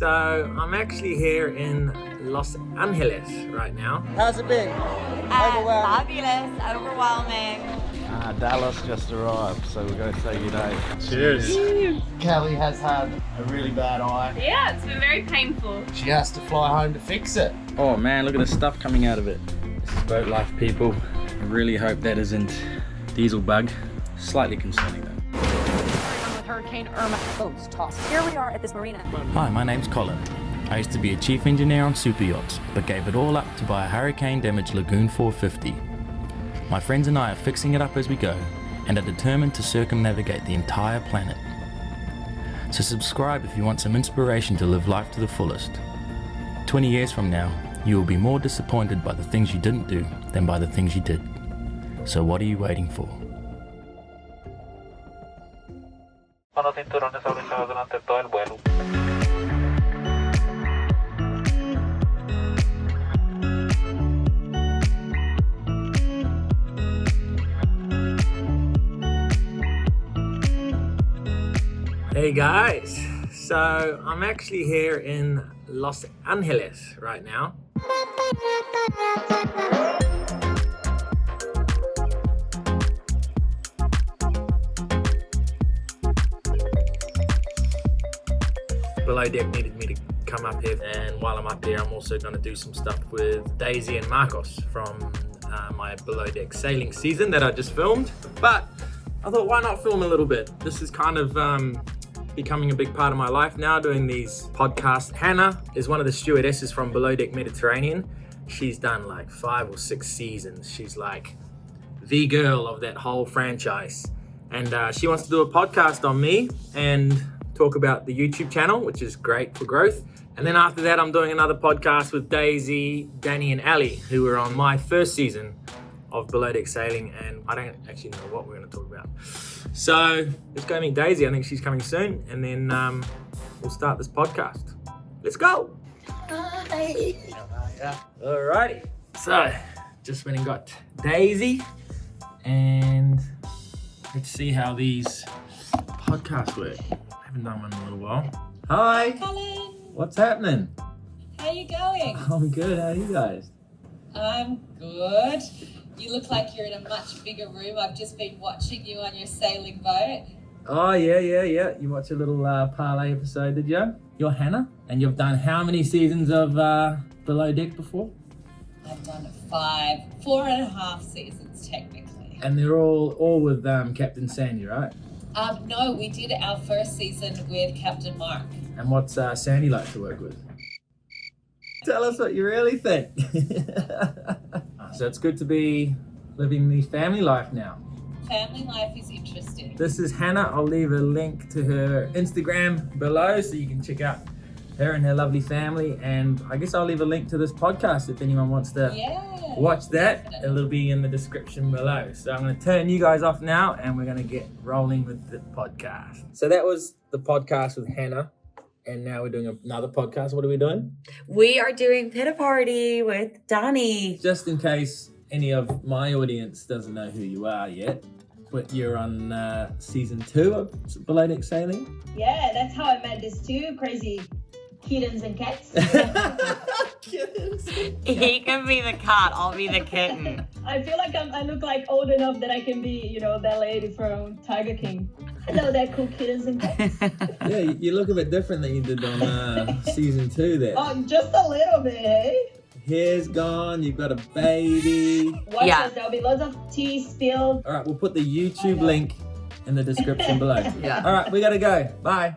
So I'm actually here in Los Angeles right now. How's it been? Fabulous, overwhelming. Dallas just arrived, so we're going to say good day. Cheers. Kelly has had a really bad eye. Yeah, it's been very painful. She has to fly home to fix it. Oh man, look at the stuff coming out of it. This is boat life, people. I really hope that isn't diesel bug. Slightly concerning though. With Hurricane Irma, boats tossed. Here we are at this marina. Hi, my name's Colin. I used to be a chief engineer on super yachts, but gave it all up to buy a hurricane-damaged Lagoon 450. My friends and I are fixing it up as we go, and are determined to circumnavigate the entire planet. So subscribe if you want some inspiration to live life to the fullest. 20 years from now, you will be more disappointed by the things you didn't do than by the things you did. So what are you waiting for? Los cinturones abrochados durante todo el vuelo. Hey guys, so I'm actually here in Los Angeles right now. Below Deck needed me to come up here, and while I'm up here I'm also going to do some stuff with Daisy and Marcos from my Below Deck sailing season that I just filmed. But I thought, why not film a little bit? This is kind of becoming a big part of my life now, doing these podcasts. Hannah is one of the stewardesses from Below Deck Mediterranean. She's done like 5 or 6 seasons. She's like the girl of that whole franchise. And she wants to do a podcast on me and talk about the YouTube channel, which is great for growth. And then after that, I'm doing another podcast with Daisy, Danny, and Ali, who were on my first season of Below Deck Sailing, and I don't actually know what we're going to talk about. So let's go meet Daisy. I think she's coming soon, and then we'll start this podcast. Let's go. Hi. Alrighty. So just went and got Daisy, and let's see how these podcasts work. I haven't done one in a little while. Hi. Colin, What's happening? how you going? I'm good. How are you guys? I'm good. You look like you're in a much bigger room. I've just been watching you on your sailing boat. Oh, yeah. You watched a little Parlay episode, did you? You're Hannah, and you've done how many seasons of Below Deck before? I've done 4.5 seasons technically. And they're all with Captain Sandy, right? No, we did our first season with Captain Mark. And what's Sandy like to work with? Tell us what you really think. So it's good to be living the family life now. Family life is interesting. This is Hannah. I'll leave a link to her Instagram below so you can check out her and her lovely family. And I guess I'll leave a link to this podcast if anyone wants to watch that. Definitely. It'll be in the description below. So I'm going to turn you guys off now and we're going to get rolling with the podcast. So that was the podcast with Hannah. And now we're doing another podcast. What are we doing? We are doing Pita Party with Donnie. Just in case any of my audience doesn't know who you are yet, but you're on season 2 of Below Deck Sailing. Yeah, that's how I met these 2 crazy kittens and cats. Kittens. He can be the cat, I'll be the kitten. I feel like I look like old enough that I can be, that lady from Tiger King. Hello there, cool kittens and cats. Yeah, you look a bit different than you did on season 2 there. Oh, just a little bit, hey? Hair's gone, you've got a baby. Watch this, there'll be lots of tea spilled. All right, we'll put the YouTube link in the description below. Yeah. All right, we gotta go. Bye.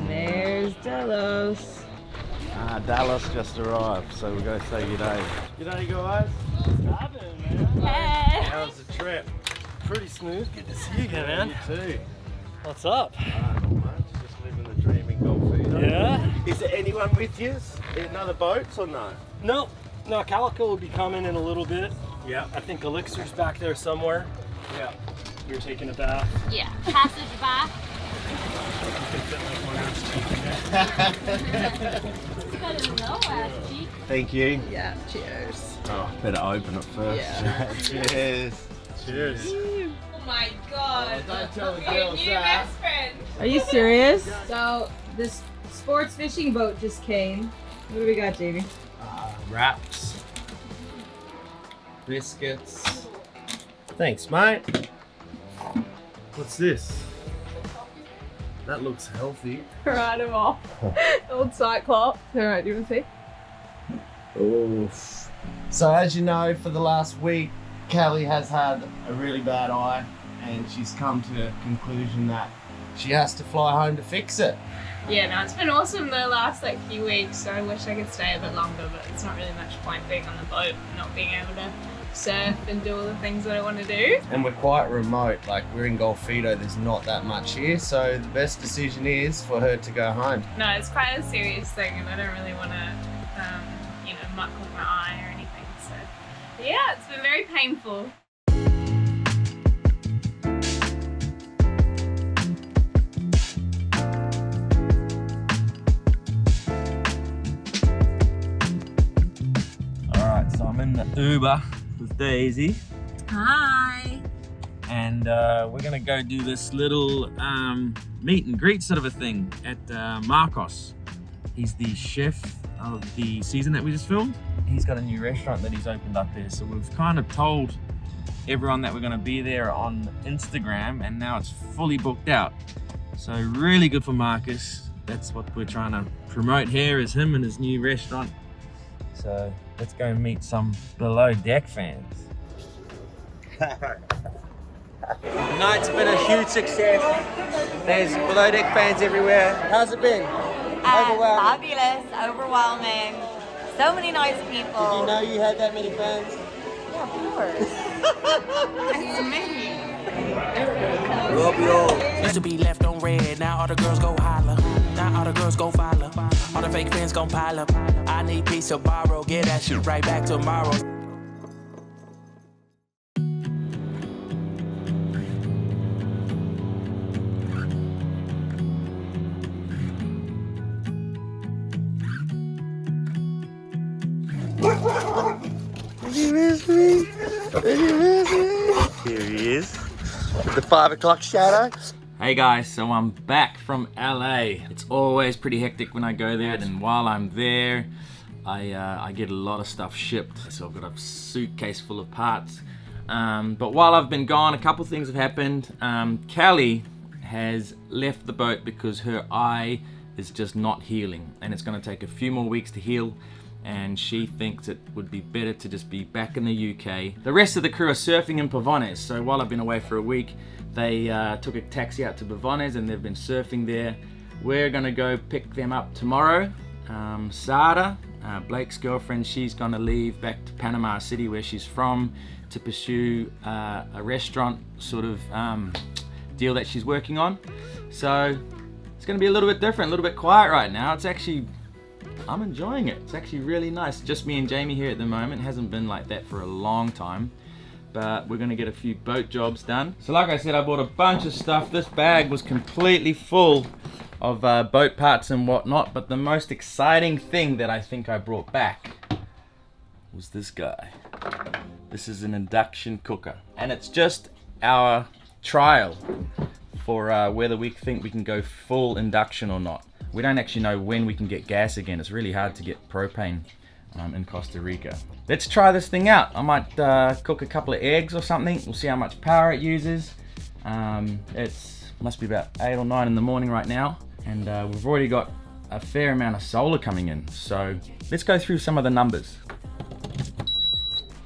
There's Delos. Dallas just arrived, so we're going to say good day. Good day, guys. What's happening, man? Hey. How was the trip? Pretty smooth. Good to see you again, man. You too. What's up? Not much. Just living the dream in Gulf. Yeah? Is there anyone with you in other boats or no? No, Calico will be coming in a little bit. Yeah. I think Elixir's back there somewhere. Yeah. You're taking a bath. Yeah, passage back. Thank you. Yeah, cheers. Oh, better open it first. Yeah. Cheers. Cheers. Oh my god. Don't tell the Your girls new that. best friend. Are you serious? So, this sports fishing boat just came. What do we got, Jamie? Wraps. Biscuits. Thanks, mate. What's this? That looks healthy. Right him off. Old Cyclops. Alright, do you want to see? Oof. So as you know, for the last week, Callie has had a really bad eye, and she's come to the conclusion that she has to fly home to fix it. Yeah, no, it's been awesome the last few weeks, so I wish I could stay a bit longer, but it's not really much point being on the boat and not being able to surf and do all the things that I want to do. And we're quite remote, like we're in Golfito, there's not that much here, so the best decision is for her to go home. No, it's quite a serious thing and I don't really want to, muck with my eye or anything, so yeah, it's been very painful. Alright, so I'm in the Uber with Daisy. Hi. And we're gonna go do this little meet and greet sort of a thing at Marcos. He's the chef of the season that we just filmed. He's got a new restaurant that he's opened up there. So we've kind of told everyone that we're gonna be there on Instagram, and now it's fully booked out. So really good for Marcus. That's what we're trying to promote here, is him and his new restaurant. So let's go and meet some Below Deck fans. Tonight's been a huge success. There's Below Deck fans everywhere. How's it been? Overwhelming. Fabulous, overwhelming. So many nice people. Did you know you had that many fans? Yeah, of course. It's amazing. Love y'all. Used to be left on red, now all the girls go holler. Now all the girls go follow. All the fake fans gon' pile up. I need peace to borrow, get that shit right back tomorrow. Did you miss me? Did you miss me? Here he is. The 5 o'clock shadow. Hey guys, so I'm back from LA. It's always pretty hectic when I go there, and while I'm there, I get a lot of stuff shipped. So I've got a suitcase full of parts. But while I've been gone, a couple things have happened. Callie has left the boat because her eye is just not healing, and it's gonna take a few more weeks to heal. And she thinks it would be better to just be back in the UK. The rest of the crew are surfing in Pavones, so while I've been away for a week, they took a taxi out to Pavones and they've been surfing there. We're gonna go pick them up tomorrow. Sarah, Blake's girlfriend, she's gonna leave back to Panama City, where she's from, to pursue a restaurant sort of deal that she's working on. So it's gonna be a little bit different, a little bit quiet right now. It's actually, I'm enjoying it. It's actually really nice. Just me and Jamie here at the moment. It hasn't been like that for a long time, but we're gonna get a few boat jobs done. So like I said, I bought a bunch of stuff. This bag was completely full of boat parts and whatnot, but the most exciting thing that I think I brought back was this guy. This is an induction cooker, and it's just our trial for whether we think we can go full induction or not. We don't actually know when we can get gas again. It's really hard to get propane in Costa Rica. Let's try this thing out. I might cook a couple of eggs or something. We'll see how much power it uses. It's must be about 8 or 9 in the morning right now, and we've already got a fair amount of solar coming in. So let's go through some of the numbers.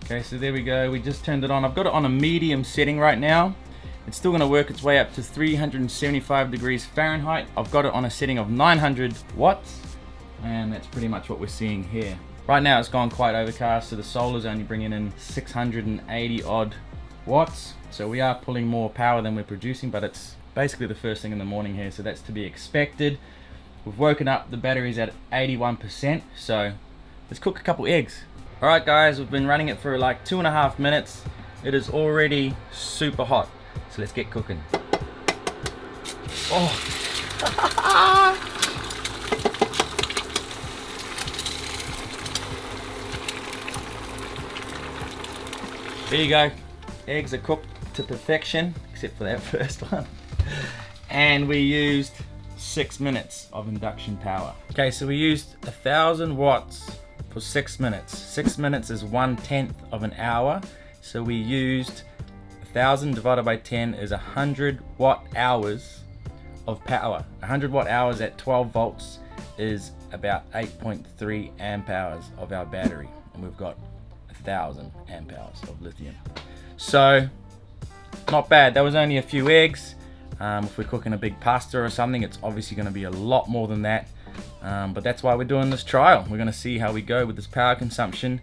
Okay, so there we go. We just turned it on. I've got it on a medium setting right now. It's still gonna work its way up to 375 degrees Fahrenheit. I've got it on a setting of 900 watts, and that's pretty much what we're seeing here. Right now it's gone quite overcast, so the solar's only bringing in 680 odd watts. So we are pulling more power than we're producing, but it's basically the first thing in the morning here, so that's to be expected. We've woken up, the battery's at 81%, so let's cook a couple eggs. All right guys, we've been running it for like 2.5 minutes. It is already super hot. So let's get cooking. Oh. There you go. Eggs are cooked to perfection, except for that first one. And we used 6 minutes of induction power. Okay, so we used 1,000 watts for 6 minutes. 6 minutes is 1/10 of an hour. So we used 1,000 divided by 10 is 100 watt hours of power. 100 watt hours at 12 volts is about 8.3 amp hours of our battery. And we've got 1,000 amp hours of lithium. So, not bad. That was only a few eggs. If we're cooking a big pasta or something, it's obviously going to be a lot more than that. But that's why we're doing this trial. We're going to see how we go with this power consumption.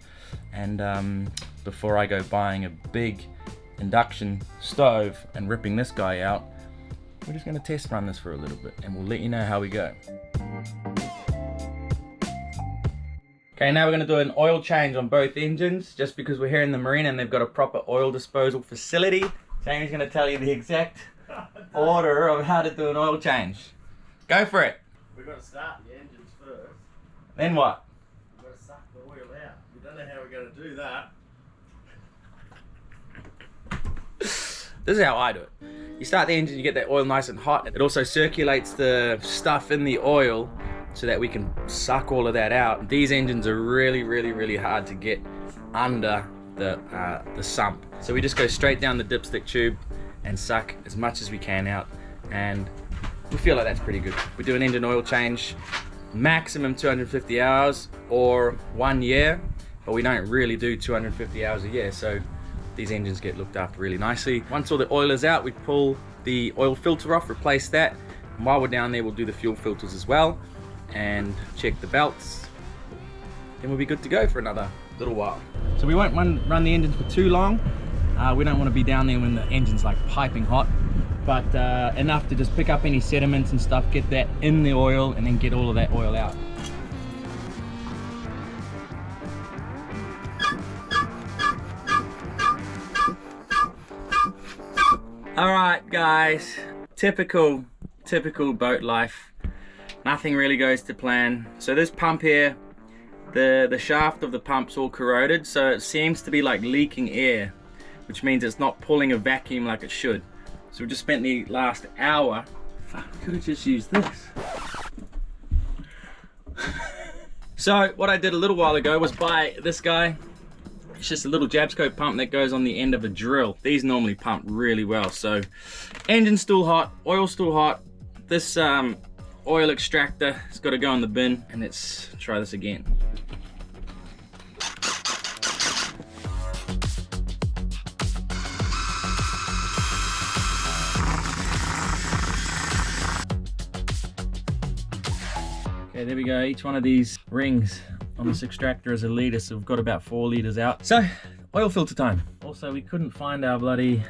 And before I go buying a big induction stove and ripping this guy out, we're just going to test run this for a little bit and we'll let you know how we go. Okay, now we're going to do an oil change on both engines, just because we're here in the Marina and they've got a proper oil disposal facility. Jamie's going to tell you the exact order of how to do an oil change. Go for it. We've got to start the engines first. Then what? We've got to suck the oil out. We don't know how we're going to do that. This is how I do it. You start the engine, you get that oil nice and hot. It also circulates the stuff in the oil so that we can suck all of that out. These engines are really hard to get under the sump. So we just go straight down the dipstick tube and suck as much as we can out, and we feel like that's pretty good. We do an engine oil change, maximum 250 hours or 1 year, but we don't really do 250 hours a year, so these engines get looked after really nicely. Once all the oil is out, we pull the oil filter off, replace that, and while we're down there we'll do the fuel filters as well and check the belts. Then we'll be good to go for another little while. So we won't run the engine for too long. We don't want to be down there when the engine's like piping hot, but enough to just pick up any sediments and stuff, get that in the oil, and then get all of that oil out. All right, guys, typical boat life. Nothing really goes to plan. So this pump here, the shaft of the pump's all corroded, so it seems to be like leaking air, which means it's not pulling a vacuum like it should. So we just spent the last hour, fuck, we could have just used this. So what I did a little while ago was buy this guy. It's just a little Jabscope pump that goes on the end of a drill. These normally pump really well. So engine's still hot, oil's still hot. This oil extractor has got to go in the bin, and let's try this again. Okay, there we go. Each one of these rings on this extractor is a litre, so we've got about 4 litres out. So, oil filter time. Also, we couldn't find our bloody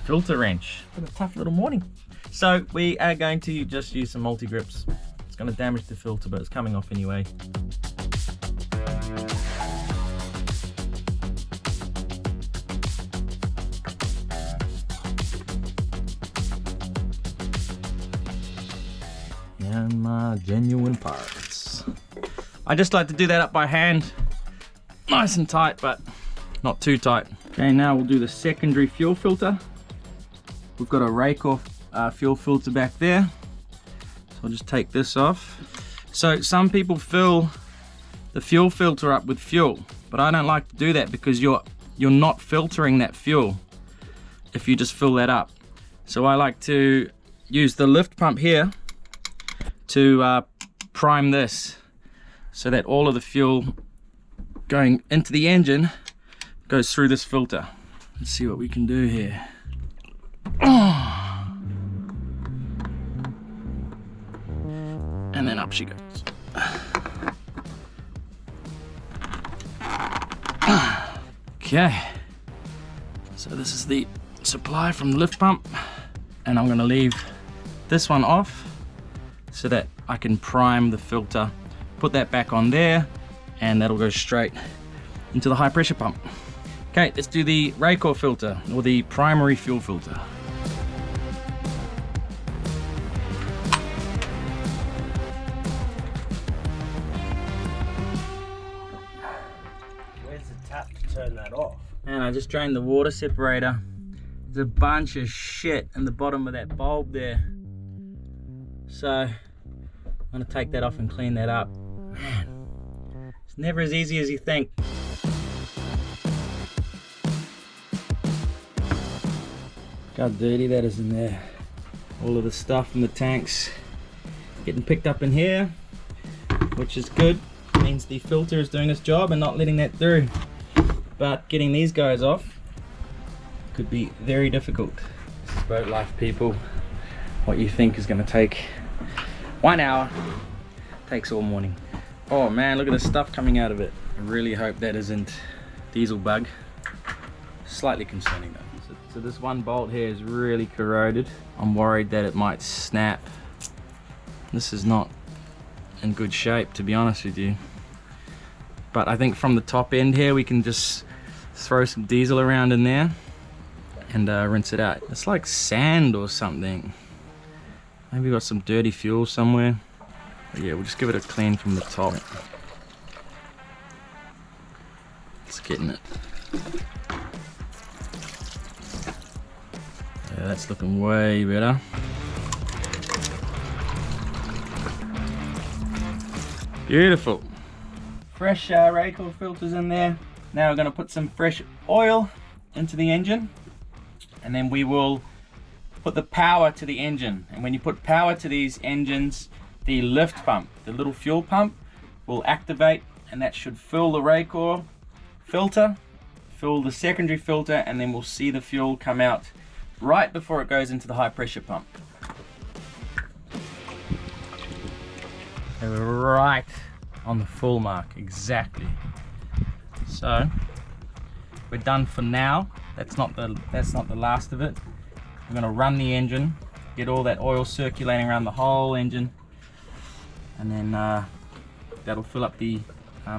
filter wrench. It's been a tough little morning. So, we are going to just use some multi-grips. It's going to damage the filter, but it's coming off anyway. And my genuine parts. I just like to do that up by hand, nice and tight, but not too tight. Okay, now we'll do the secondary fuel filter. We've got a rake off fuel filter back there, so I'll just take this off. So some people fill the fuel filter up with fuel, but I don't like to do that because you're not filtering that fuel if you just fill that up. So I like to use the lift pump here to prime this, so that all of the fuel going into the engine goes through this filter. Let's see what we can do here. And then up she goes. Okay, so this is the supply from the lift pump, and I'm gonna leave this one off so that I can prime the filter, put that back on there, and that'll go straight into the high pressure pump. Okay, let's do the Raycor filter, or the primary fuel filter. I just drained the water separator. There's a bunch of shit in the bottom of that bulb there. So I'm gonna take that off and clean that up. Man, it's never as easy as you think. Look how dirty that is in there. All of the stuff from the tanks getting picked up in here, which is good. Means the filter is doing its job and not letting that through. But getting these guys off could be very difficult. This is boat life, people. What you think is going to take 1 hour takes all morning. Oh man, look at the stuff coming out of it. I really hope that isn't diesel bug. Slightly concerning though. So this one bolt here is really corroded. I'm worried that it might snap. This is not in good shape, to be honest with you. But I think from the top end here we can just throw some diesel around in there and rinse it out. It's like sand or something. Maybe got some dirty fuel somewhere. But yeah, we'll just give it a clean from the top. It's getting it. Yeah, that's looking way better. Beautiful. Fresh radical filters in there. Now we're going to put some fresh oil into the engine, and then we will put the power to the engine. And when you put power to these engines, the lift pump, the little fuel pump, will activate, and that should fill the radical filter, fill the secondary filter, and then we'll see the fuel come out right before it goes into the high pressure pump. Right on the full mark, exactly. So we're done for now. That's not the last of it. We're going to run the engine, get all that oil circulating around the whole engine, and then that'll fill up the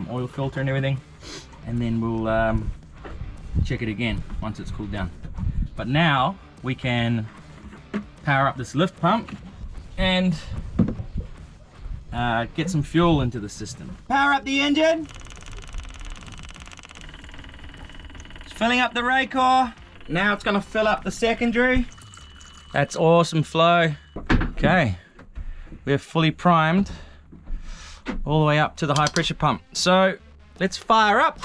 oil filter and everything, and then we'll check it again once it's cooled down. But now we can power up this lift pump and get some fuel into the system. Power up the engine. It's filling up the raycore. Now it's going to fill up the secondary. That's awesome flow. Okay, we're fully primed all the way up to the high pressure pump. So let's fire up.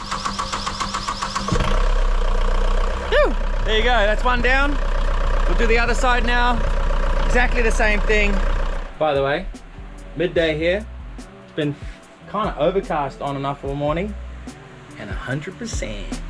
Whew. There you go, that's one down. We'll do the other side now. Exactly the same thing. By the way, midday here. It's been kind of overcast on and off all morning, and 100%.